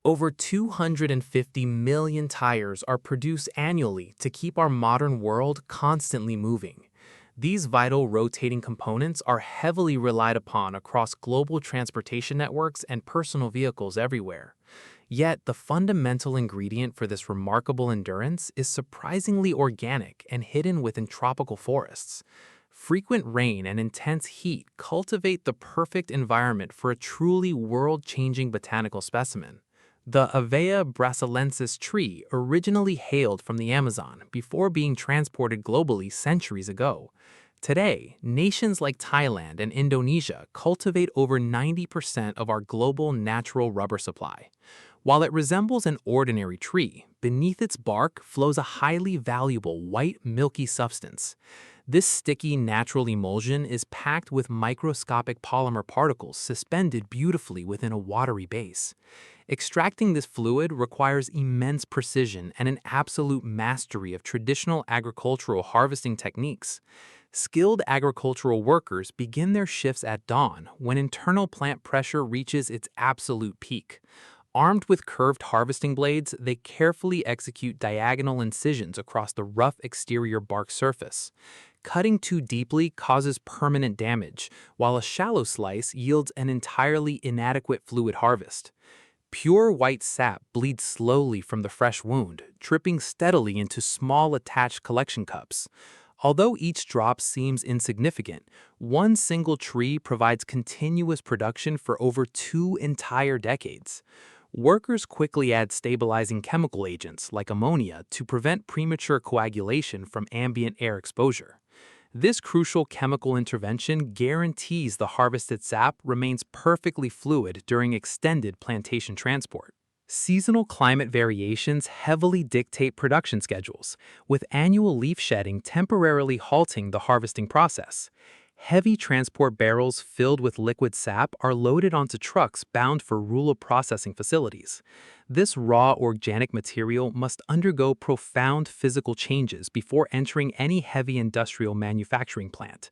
Over 250 million tires are produced annually to keep our modern world constantly moving. These vital rotating components are heavily relied upon across global transportation networks and personal vehicles everywhere. Yet, the fundamental ingredient for this remarkable endurance is surprisingly organic and hidden within tropical forests. Frequent rain and intense heat cultivate the perfect environment for a truly world-changing botanical specimen. The Avea brasilensis tree originally hailed from the Amazon before being transported globally centuries ago. Today, nations like Thailand and Indonesia cultivate over 90% of our global natural rubber supply. While it resembles an ordinary tree, beneath its bark flows a highly valuable white milky substance. This sticky natural emulsion is packed with microscopic polymer particles suspended beautifully within a watery base. Extracting this fluid requires immense precision and an absolute mastery of traditional agricultural harvesting techniques. Skilled agricultural workers begin their shifts at dawn when internal plant pressure reaches its absolute peak. Armed with curved harvesting blades, they carefully execute diagonal incisions across the rough exterior bark surface. Cutting too deeply causes permanent damage, while a shallow slice yields an entirely inadequate fluid harvest. Pure white sap bleeds slowly from the fresh wound, dripping steadily into small attached collection cups. Although each drop seems insignificant, one single tree provides continuous production for over 2 entire decades. Workers quickly add stabilizing chemical agents like ammonia to prevent premature coagulation from ambient air exposure. This crucial chemical intervention guarantees the harvested sap remains perfectly fluid during extended plantation transport. Seasonal climate variations heavily dictate production schedules, with annual leaf shedding temporarily halting the harvesting process. Heavy transport barrels filled with liquid sap are loaded onto trucks bound for rural processing facilities. This raw organic material must undergo profound physical changes before entering any heavy industrial manufacturing plant.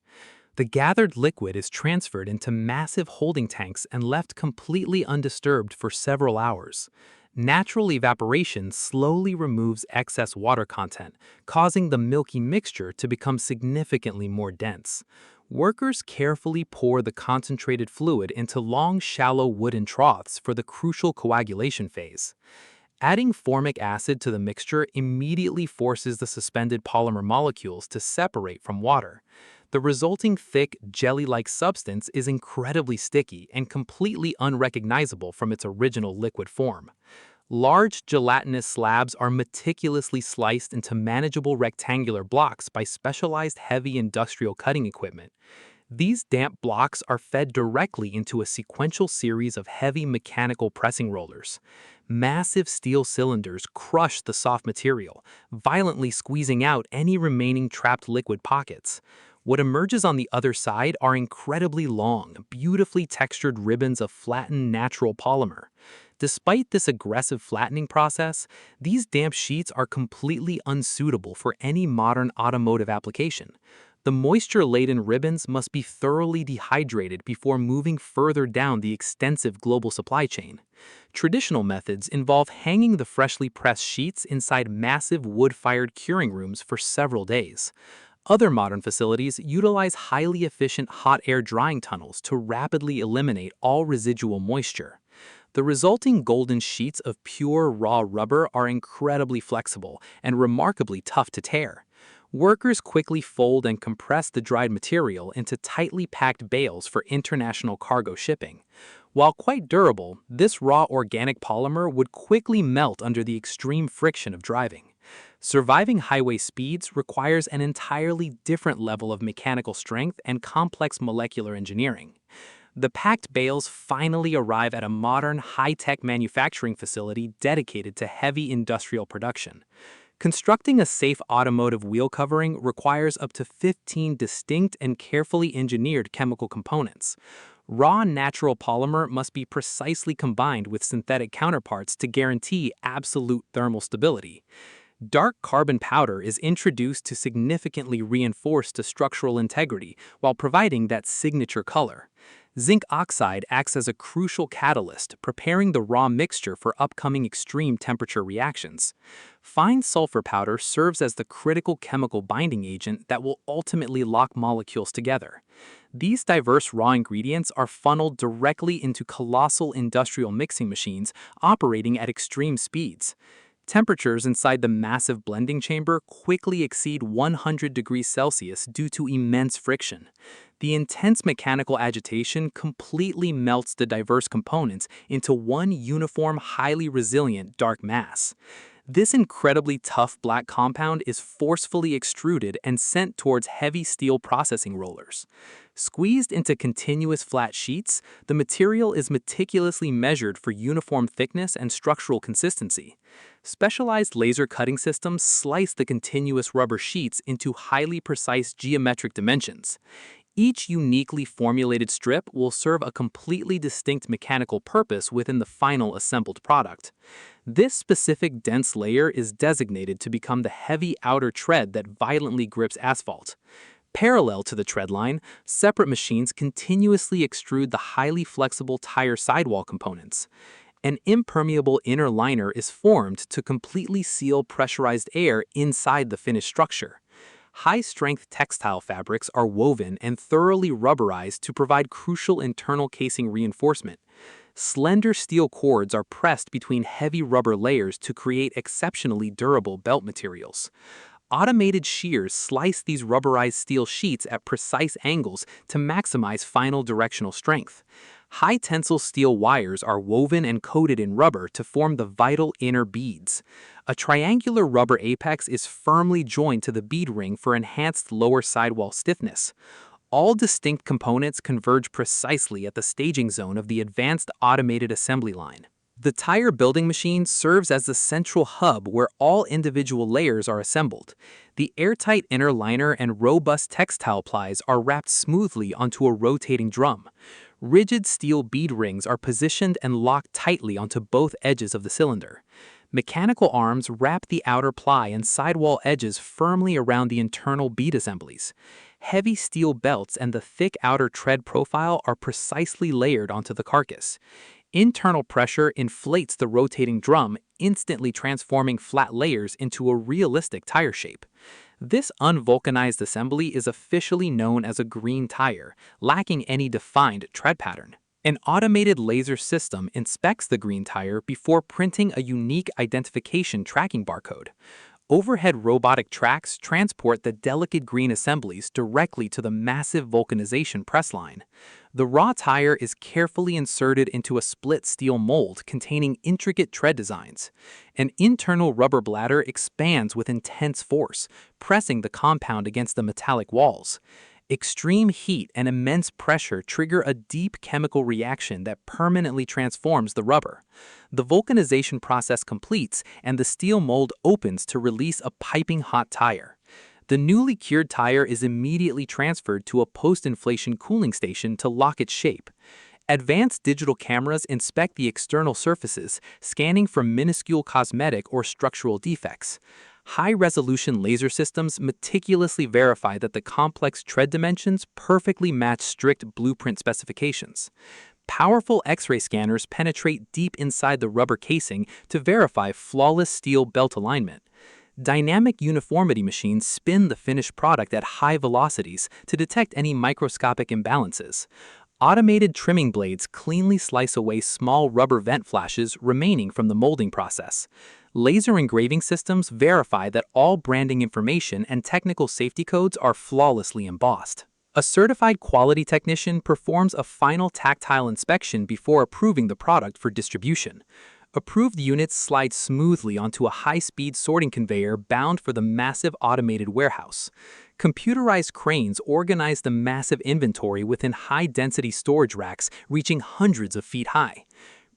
The gathered liquid is transferred into massive holding tanks and left completely undisturbed for several hours. Natural evaporation slowly removes excess water content, causing the milky mixture to become significantly more dense. Workers carefully pour the concentrated fluid into long, shallow wooden troughs for the crucial coagulation phase. Adding formic acid to the mixture immediately forces the suspended polymer molecules to separate from water. The resulting thick, jelly-like substance is incredibly sticky and completely unrecognizable from its original liquid form. Large gelatinous slabs are meticulously sliced into manageable rectangular blocks by specialized heavy industrial cutting equipment. These damp blocks are fed directly into a sequential series of heavy mechanical pressing rollers. Massive steel cylinders crush the soft material, violently squeezing out any remaining trapped liquid pockets. What emerges on the other side are incredibly long, beautifully textured ribbons of flattened natural polymer. Despite this aggressive flattening process, these damp sheets are completely unsuitable for any modern automotive application. The moisture-laden ribbons must be thoroughly dehydrated before moving further down the extensive global supply chain. Traditional methods involve hanging the freshly pressed sheets inside massive wood-fired curing rooms for several days. Other modern facilities utilize highly efficient hot air drying tunnels to rapidly eliminate all residual moisture. The resulting golden sheets of pure raw rubber are incredibly flexible and remarkably tough to tear. Workers quickly fold and compress the dried material into tightly packed bales for international cargo shipping. While quite durable, this raw organic polymer would quickly melt under the extreme friction of driving. Surviving highway speeds requires an entirely different level of mechanical strength and complex molecular engineering. The packed bales finally arrive at a modern, high-tech manufacturing facility dedicated to heavy industrial production. Constructing a safe automotive wheel covering requires up to 15 distinct and carefully engineered chemical components. Raw natural polymer must be precisely combined with synthetic counterparts to guarantee absolute thermal stability. Dark carbon powder is introduced to significantly reinforce the structural integrity while providing that signature color. Zinc oxide acts as a crucial catalyst, preparing the raw mixture for upcoming extreme temperature reactions. Fine sulfur powder serves as the critical chemical binding agent that will ultimately lock molecules together. These diverse raw ingredients are funneled directly into colossal industrial mixing machines operating at extreme speeds. Temperatures inside the massive blending chamber quickly exceed 100 degrees Celsius due to immense friction. The intense mechanical agitation completely melts the diverse components into one uniform, highly resilient dark mass. This incredibly tough black compound is forcefully extruded and sent towards heavy steel processing rollers. Squeezed into continuous flat sheets, the material is meticulously measured for uniform thickness and structural consistency. Specialized laser cutting systems slice the continuous rubber sheets into highly precise geometric dimensions. Each uniquely formulated strip will serve a completely distinct mechanical purpose within the final assembled product. This specific dense layer is designated to become the heavy outer tread that violently grips asphalt. Parallel to the tread line, separate machines continuously extrude the highly flexible tire sidewall components. An impermeable inner liner is formed to completely seal pressurized air inside the finished structure. High-strength textile fabrics are woven and thoroughly rubberized to provide crucial internal casing reinforcement. Slender steel cords are pressed between heavy rubber layers to create exceptionally durable belt materials. Automated shears slice these rubberized steel sheets at precise angles to maximize final directional strength. High-tensile steel wires are woven and coated in rubber to form the vital inner beads. A triangular rubber apex is firmly joined to the bead ring for enhanced lower sidewall stiffness. All distinct components converge precisely at the staging zone of the advanced automated assembly line. The tire building machine serves as the central hub where all individual layers are assembled. The airtight inner liner and robust textile plies are wrapped smoothly onto a rotating drum. Rigid steel bead rings are positioned and locked tightly onto both edges of the cylinder. Mechanical arms wrap the outer ply and sidewall edges firmly around the internal bead assemblies. Heavy steel belts and the thick outer tread profile are precisely layered onto the carcass. Internal pressure inflates the rotating drum, instantly transforming flat layers into a realistic tire shape. This unvulcanized assembly is officially known as a green tire, lacking any defined tread pattern. An automated laser system inspects the green tire before printing a unique identification tracking barcode. Overhead robotic tracks transport the delicate green assemblies directly to the massive vulcanization press line. The raw tire is carefully inserted into a split steel mold containing intricate tread designs. An internal rubber bladder expands with intense force, pressing the compound against the metallic walls. Extreme heat and immense pressure trigger a deep chemical reaction that permanently transforms the rubber. The vulcanization process completes, and the steel mold opens to release a piping hot tire. The newly cured tire is immediately transferred to a post-inflation cooling station to lock its shape. Advanced digital cameras inspect the external surfaces, scanning for minuscule cosmetic or structural defects. High-resolution laser systems meticulously verify that the complex tread dimensions perfectly match strict blueprint specifications. Powerful X-ray scanners penetrate deep inside the rubber casing to verify flawless steel belt alignment. Dynamic uniformity machines spin the finished product at high velocities to detect any microscopic imbalances. Automated trimming blades cleanly slice away small rubber vent flashes remaining from the molding process. Laser engraving systems verify that all branding information and technical safety codes are flawlessly embossed. A certified quality technician performs a final tactile inspection before approving the product for distribution. Approved units slide smoothly onto a high-speed sorting conveyor bound for the massive automated warehouse. Computerized cranes organize the massive inventory within high-density storage racks reaching hundreds of feet high.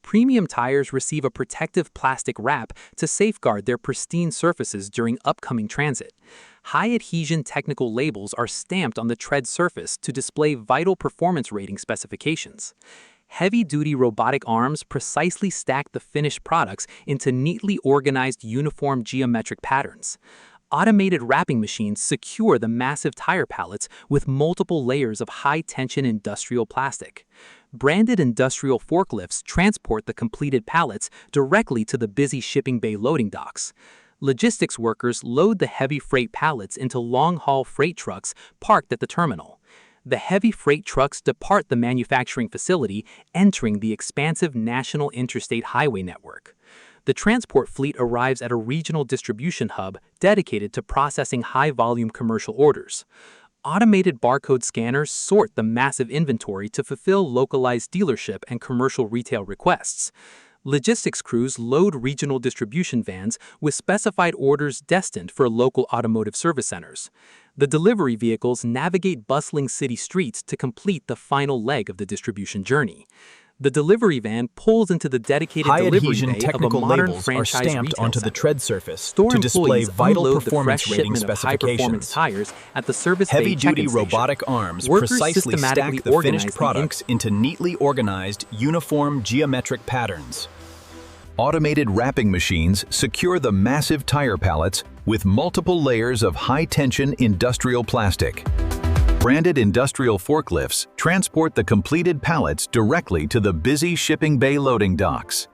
Premium tires receive a protective plastic wrap to safeguard their pristine surfaces during upcoming transit. High-adhesion technical labels are stamped on the tread surface to display vital performance rating specifications. Heavy-duty robotic arms precisely stack the finished products into neatly organized uniform geometric patterns. Automated wrapping machines secure the massive tire pallets with multiple layers of high-tension industrial plastic. Branded industrial forklifts transport the completed pallets directly to the busy shipping bay loading docks. Logistics workers load the heavy freight pallets into long-haul freight trucks parked at the terminal. The heavy freight trucks depart the manufacturing facility, entering the expansive national interstate highway network. The transport fleet arrives at a regional distribution hub dedicated to processing high-volume commercial orders. Automated barcode scanners sort the massive inventory to fulfill localized dealership and commercial retail requests. Logistics crews load regional distribution vans with specified orders destined for local automotive service centers. The delivery vehicles navigate bustling city streets to complete the final leg of the distribution journey. The delivery van pulls into the dedicated delivery bay of a modern franchise are stamped retail onto the center. tread surface Store to display employees vital unload the performance fresh rating shipment of high-performance specifications. tires at the service bay Heavy-duty check-in station. robotic arms Workers precisely systematically stack the organize finished the products into neatly organized, uniform geometric patterns. Automated wrapping machines secure the massive tire pallets with multiple layers of high-tension industrial plastic. Branded industrial forklifts transport the completed pallets directly to the busy shipping bay loading docks.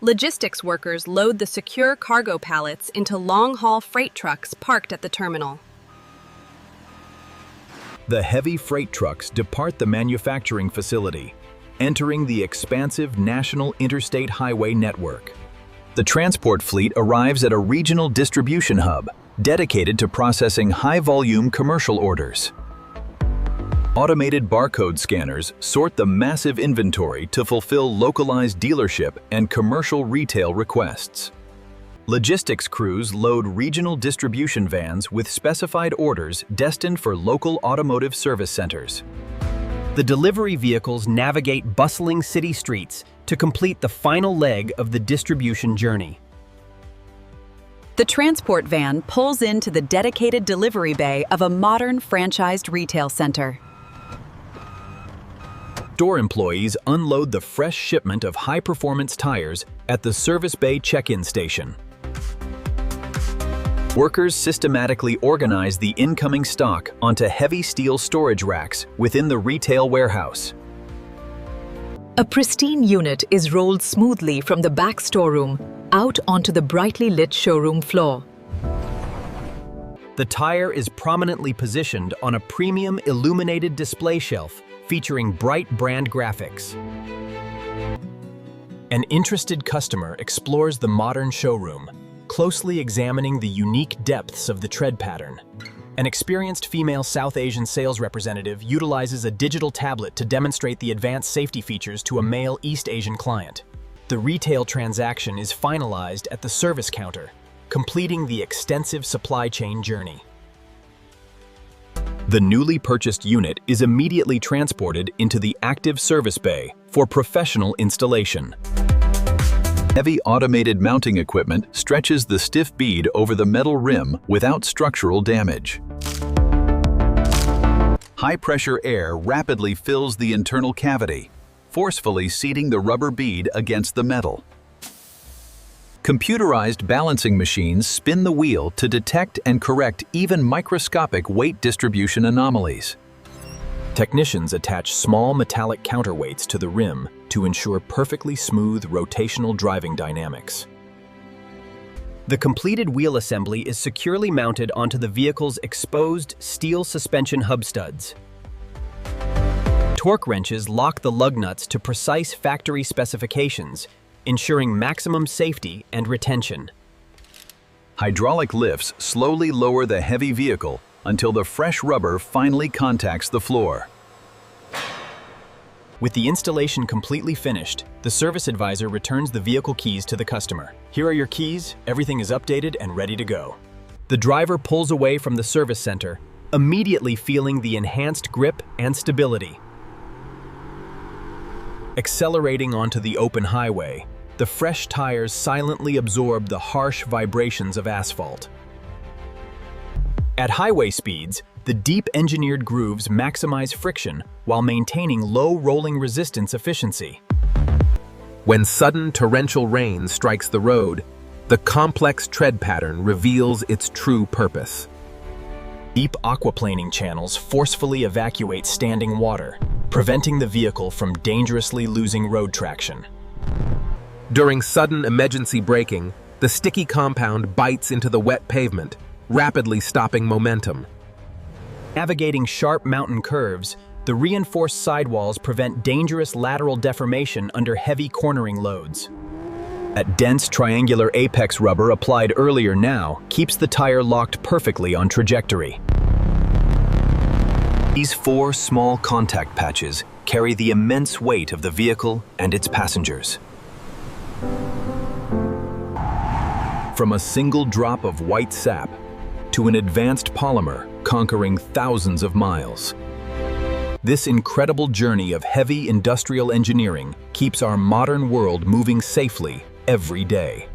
Logistics workers load the secure cargo pallets into long-haul freight trucks parked at the terminal. The heavy freight trucks depart the manufacturing facility, entering the expansive national interstate highway network. The transport fleet arrives at a regional distribution hub dedicated to processing high-volume commercial orders. Automated barcode scanners sort the massive inventory to fulfill localized dealership and commercial retail requests. Logistics crews load regional distribution vans with specified orders destined for local automotive service centers. The delivery vehicles navigate bustling city streets to complete the final leg of the distribution journey. The transport van pulls into the dedicated delivery bay of a modern franchised retail center. Store employees unload the fresh shipment of high-performance tires at the service bay check-in station. Workers systematically organize the incoming stock onto heavy steel storage racks within the retail warehouse. A pristine unit is rolled smoothly from the back storeroom out onto the brightly lit showroom floor. The tire is prominently positioned on a premium illuminated display shelf featuring bright brand graphics. An interested customer explores the modern showroom, closely examining the unique depths of the tread pattern. An experienced female South Asian sales representative utilizes a digital tablet to demonstrate the advanced safety features to a male East Asian client. The retail transaction is finalized at the service counter, completing the extensive supply chain journey. The newly purchased unit is immediately transported into the active service bay for professional installation. Heavy automated mounting equipment stretches the stiff bead over the metal rim without structural damage. High-pressure air rapidly fills the internal cavity, forcefully seating the rubber bead against the metal. Computerized balancing machines spin the wheel to detect and correct even microscopic weight distribution anomalies. Technicians attach small metallic counterweights to the rim to ensure perfectly smooth rotational driving dynamics. The completed wheel assembly is securely mounted onto the vehicle's exposed steel suspension hub studs. Torque wrenches lock the lug nuts to precise factory specifications, ensuring maximum safety and retention. Hydraulic lifts slowly lower the heavy vehicle until the fresh rubber finally contacts the floor. With the installation completely finished, the service advisor returns the vehicle keys to the customer. Here are your keys, everything is updated and ready to go. The driver pulls away from the service center, immediately feeling the enhanced grip and stability. Accelerating onto the open highway, the fresh tires silently absorb the harsh vibrations of asphalt. At highway speeds, the deep engineered grooves maximize friction while maintaining low rolling resistance efficiency. When sudden torrential rain strikes the road, The complex tread pattern reveals its true purpose. Deep aquaplaning channels forcefully evacuate standing water, preventing the vehicle from dangerously losing road traction. During sudden emergency braking, the sticky compound bites into the wet pavement, rapidly stopping momentum. Navigating sharp mountain curves, the reinforced sidewalls prevent dangerous lateral deformation under heavy cornering loads. That dense triangular apex rubber applied earlier now keeps the tire locked perfectly on trajectory. These 4 small contact patches carry the immense weight of the vehicle and its passengers. From a single drop of white sap to an advanced polymer conquering thousands of miles. This incredible journey of heavy industrial engineering keeps our modern world moving safely every day.